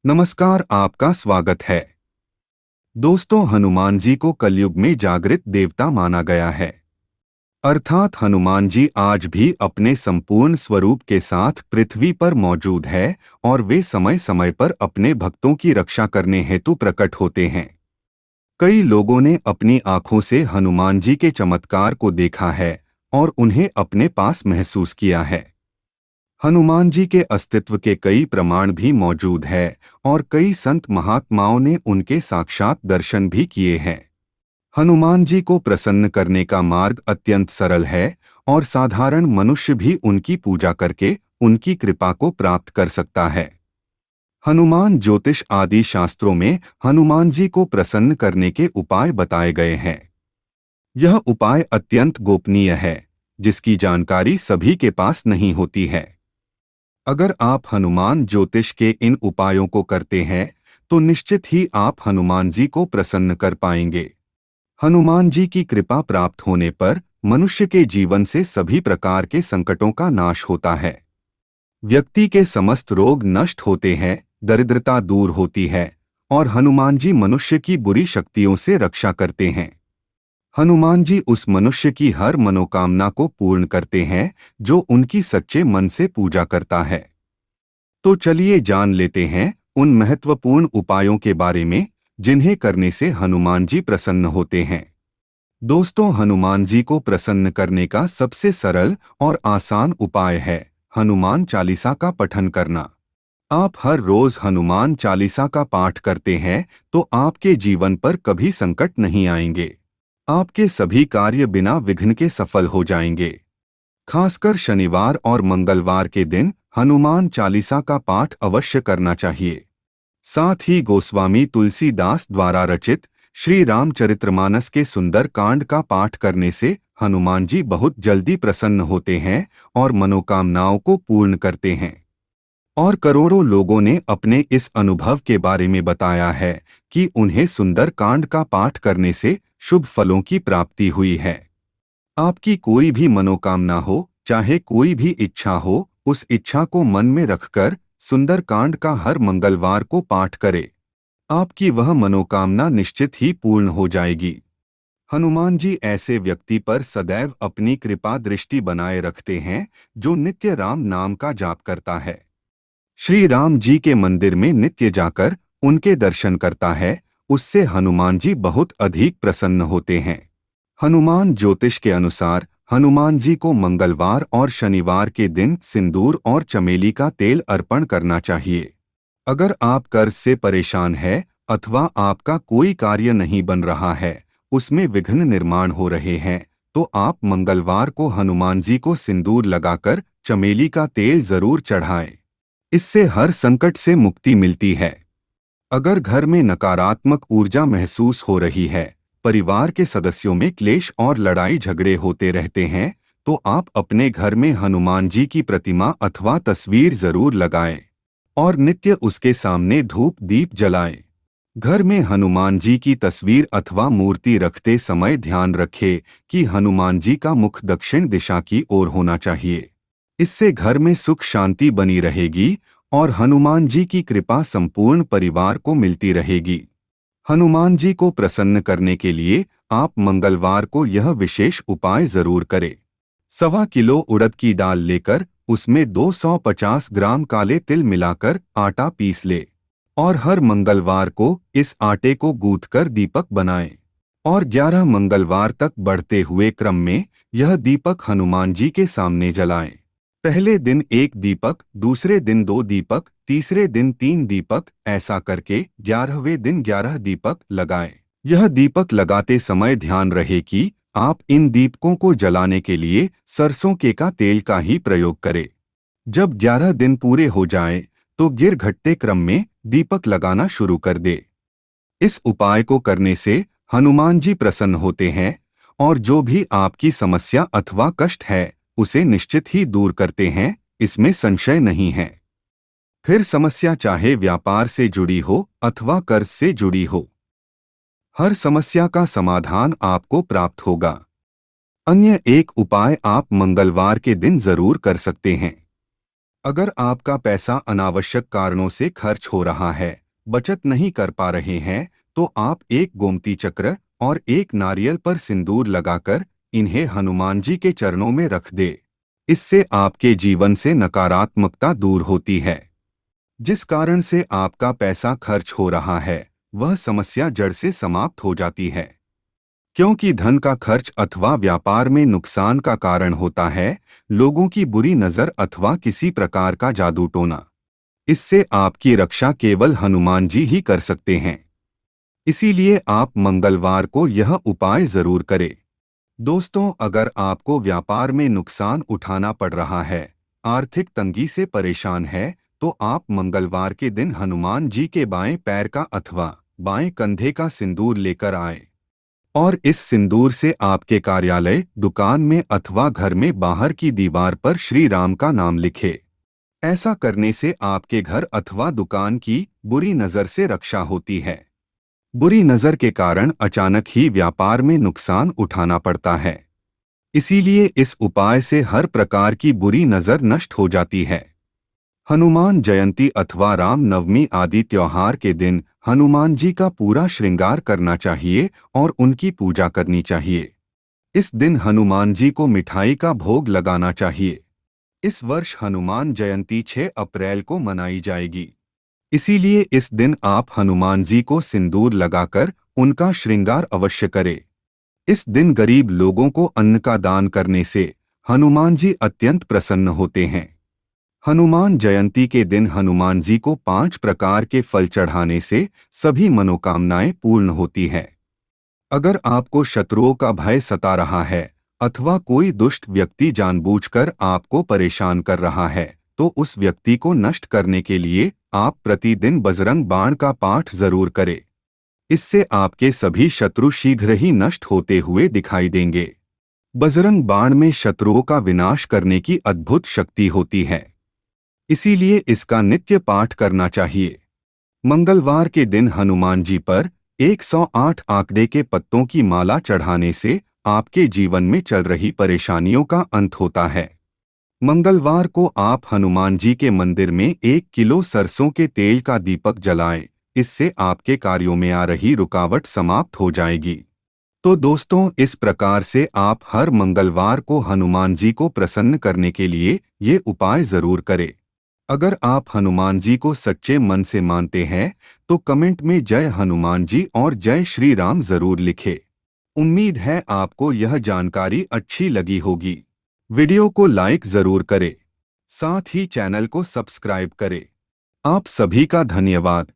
नमस्कार, आपका स्वागत है। दोस्तों, हनुमान जी को कलयुग में जागृत देवता माना गया है। अर्थात हनुमान जी आज भी अपने संपूर्ण स्वरूप के साथ पृथ्वी पर मौजूद है और वे समय समय पर अपने भक्तों की रक्षा करने हेतु प्रकट होते हैं। कई लोगों ने अपनी आंखों से हनुमान जी के चमत्कार को देखा है और उन्हें अपने पास महसूस किया है। हनुमान जी के अस्तित्व के कई प्रमाण भी मौजूद है और कई संत महात्माओं ने उनके साक्षात दर्शन भी किए हैं। हनुमान जी को प्रसन्न करने का मार्ग अत्यंत सरल है और साधारण मनुष्य भी उनकी पूजा करके उनकी कृपा को प्राप्त कर सकता है। हनुमान ज्योतिष आदि शास्त्रों में हनुमान जी को प्रसन्न करने के उपाय बताए गए हैं। यह उपाय अत्यंत गोपनीय है, जिसकी जानकारी सभी के पास नहीं होती है। अगर आप हनुमान ज्योतिष के इन उपायों को करते हैं तो निश्चित ही आप हनुमान जी को प्रसन्न कर पाएंगे। हनुमान जी की कृपा प्राप्त होने पर मनुष्य के जीवन से सभी प्रकार के संकटों का नाश होता है। व्यक्ति के समस्त रोग नष्ट होते हैं, दरिद्रता दूर होती है और हनुमान जी मनुष्य की बुरी शक्तियों से रक्षा करते हैं। हनुमान जी उस मनुष्य की हर मनोकामना को पूर्ण करते हैं जो उनकी सच्चे मन से पूजा करता है। तो चलिए जान लेते हैं उन महत्वपूर्ण उपायों के बारे में जिन्हें करने से हनुमान जी प्रसन्न होते हैं। दोस्तों, हनुमान जी को प्रसन्न करने का सबसे सरल और आसान उपाय है हनुमान चालीसा का पठन करना। आप हर रोज हनुमान चालीसा का पाठ करते हैं तो आपके जीवन पर कभी संकट नहीं आएंगे। आपके सभी कार्य बिना विघ्न के सफल हो जाएंगे। खासकर शनिवार और मंगलवार के दिन हनुमान चालीसा का पाठ अवश्य करना चाहिए। साथ ही गोस्वामी तुलसीदास द्वारा रचित श्री रामचरितमानस के सुंदर कांड का पाठ करने से हनुमान जी बहुत जल्दी प्रसन्न होते हैं और मनोकामनाओं को पूर्ण करते हैं। और करोड़ों लोगों ने अपने इस अनुभव के बारे में बताया है कि उन्हें सुंदर कांड का पाठ करने से शुभ फलों की प्राप्ति हुई है। आपकी कोई भी मनोकामना हो, चाहे कोई भी इच्छा हो, उस इच्छा को मन में रखकर सुंदर कांड का हर मंगलवार को पाठ करें। आपकी वह मनोकामना निश्चित ही पूर्ण हो जाएगी। हनुमान जी ऐसे व्यक्ति पर सदैव अपनी कृपा दृष्टि बनाए रखते हैं जो नित्य राम नाम का जाप करता है। श्री राम जी के मंदिर में नित्य जाकर उनके दर्शन करता है, उससे हनुमान जी बहुत अधिक प्रसन्न होते हैं। हनुमान ज्योतिष के अनुसार हनुमान जी को मंगलवार और शनिवार के दिन सिंदूर और चमेली का तेल अर्पण करना चाहिए। अगर आप कर्ज से परेशान हैं अथवा आपका कोई कार्य नहीं बन रहा है, उसमें विघ्न निर्माण हो रहे हैं, तो आप मंगलवार को हनुमान जी को सिंदूर लगाकर चमेली का तेल जरूर चढ़ाएं। इससे हर संकट से मुक्ति मिलती है। अगर घर में नकारात्मक ऊर्जा महसूस हो रही है, परिवार के सदस्यों में क्लेश और लड़ाई झगड़े होते रहते हैं, तो आप अपने घर में हनुमान जी की प्रतिमा अथवा तस्वीर जरूर लगाएं और नित्य उसके सामने धूप दीप जलाएं। घर में हनुमान जी की तस्वीर अथवा मूर्ति रखते समय ध्यान रखें कि हनुमान जी का मुख दक्षिण दिशा की ओर होना चाहिए। इससे घर में सुख शांति बनी रहेगी और हनुमान जी की कृपा संपूर्ण परिवार को मिलती रहेगी। हनुमान जी को प्रसन्न करने के लिए आप मंगलवार को यह विशेष उपाय जरूर करें। 1.25 किलो उड़द की दाल लेकर उसमें 250 ग्राम काले तिल मिलाकर आटा पीस ले और हर मंगलवार को इस आटे को गूंथकर दीपक बनाएं और 11 मंगलवार तक बढ़ते हुए क्रम में यह दीपक हनुमान जी के सामने जलाएं। पहले दिन 1 दीपक, दूसरे दिन 2 दीपक, तीसरे दिन 3 दीपक, ऐसा करके 11वें दिन 11 दीपक लगाएं। यह दीपक लगाते समय ध्यान रहे कि आप इन दीपकों को जलाने के लिए सरसों के का तेल का ही प्रयोग करें। जब 11 दिन पूरे हो जाएं, तो गिर घटते क्रम में दीपक लगाना शुरू कर दे। इस उपाय को करने से हनुमान जी प्रसन्न होते हैं और जो भी आपकी समस्या अथवा कष्ट है उसे निश्चित ही दूर करते हैं, इसमें संशय नहीं है। फिर समस्या चाहे व्यापार से जुड़ी हो अथवा कर्ज से जुड़ी हो, हर समस्या का समाधान आपको प्राप्त होगा। अन्य एक उपाय आप मंगलवार के दिन जरूर कर सकते हैं। अगर आपका पैसा अनावश्यक कारणों से खर्च हो रहा है, बचत नहीं कर पा रहे हैं, तो आप एक गोमती चक्र और एक नारियल पर सिंदूर लगाकर इन्हें हनुमान जी के चरणों में रख दे। इससे आपके जीवन से नकारात्मकता दूर होती है। जिस कारण से आपका पैसा खर्च हो रहा है, वह समस्या जड़ से समाप्त हो जाती है। क्योंकि धन का खर्च अथवा व्यापार में नुकसान का कारण होता है, लोगों की बुरी नजर अथवा किसी प्रकार का जादू टोना। इससे आपकी रक्षा केवल हनुमान जी ही कर सकते हैं। इसीलिए आप मंगलवार को यह उपाय जरूर करें। दोस्तों, अगर आपको व्यापार में नुकसान उठाना पड़ रहा है, आर्थिक तंगी से परेशान है, तो आप मंगलवार के दिन हनुमान जी के बाएं पैर का अथवा बाएं कंधे का सिंदूर लेकर आए और इस सिंदूर से आपके कार्यालय, दुकान में अथवा घर में बाहर की दीवार पर श्री राम का नाम लिखे। ऐसा करने से आपके घर अथवा दुकान की बुरी नजर से रक्षा होती है। बुरी नजर के कारण अचानक ही व्यापार में नुकसान उठाना पड़ता है। इसीलिए इस उपाय से हर प्रकार की बुरी नजर नष्ट हो जाती है। हनुमान जयंती अथवा राम नवमी आदि त्योहार के दिन हनुमान जी का पूरा श्रृंगार करना चाहिए और उनकी पूजा करनी चाहिए। इस दिन हनुमान जी को मिठाई का भोग लगाना चाहिए। इस वर्ष हनुमान जयंती 6 अप्रैल को मनाई जाएगी। इसीलिए इस दिन आप हनुमान जी को सिंदूर लगाकर उनका श्रृंगार अवश्य करें। इस दिन गरीब लोगों को अन्न का दान करने से हनुमान जी अत्यंत प्रसन्न होते हैं। हनुमान जयंती के दिन हनुमान जी को 5 प्रकार के फल चढ़ाने से सभी मनोकामनाएं पूर्ण होती है। अगर आपको शत्रुओं का भय सता रहा है अथवा कोई दुष्ट व्यक्ति जानबूझकर आपको परेशान कर रहा है, तो उस व्यक्ति को नष्ट करने के लिए आप प्रतिदिन बजरंग बाण का पाठ जरूर करें। इससे आपके सभी शत्रु शीघ्र ही नष्ट होते हुए दिखाई देंगे। बजरंग बाण में शत्रुओं का विनाश करने की अद्भुत शक्ति होती है। इसीलिए इसका नित्य पाठ करना चाहिए। मंगलवार के दिन हनुमान जी पर 108 आंकड़े के पत्तों की माला चढ़ाने से आपके जीवन में चल रही परेशानियों का अंत होता है। मंगलवार को आप हनुमान जी के मंदिर में 1 किलो सरसों के तेल का दीपक जलाएं। इससे आपके कार्यों में आ रही रुकावट समाप्त हो जाएगी। तो दोस्तों, इस प्रकार से आप हर मंगलवार को हनुमान जी को प्रसन्न करने के लिए ये उपाय जरूर करें। अगर आप हनुमान जी को सच्चे मन से मानते हैं, तो कमेंट में जय हनुमान जी और जय श्री राम जरूर लिखें। उम्मीद है आपको यह जानकारी अच्छी लगी होगी। वीडियो को लाइक जरूर करें, साथ ही चैनल को सब्सक्राइब करें। आप सभी का धन्यवाद।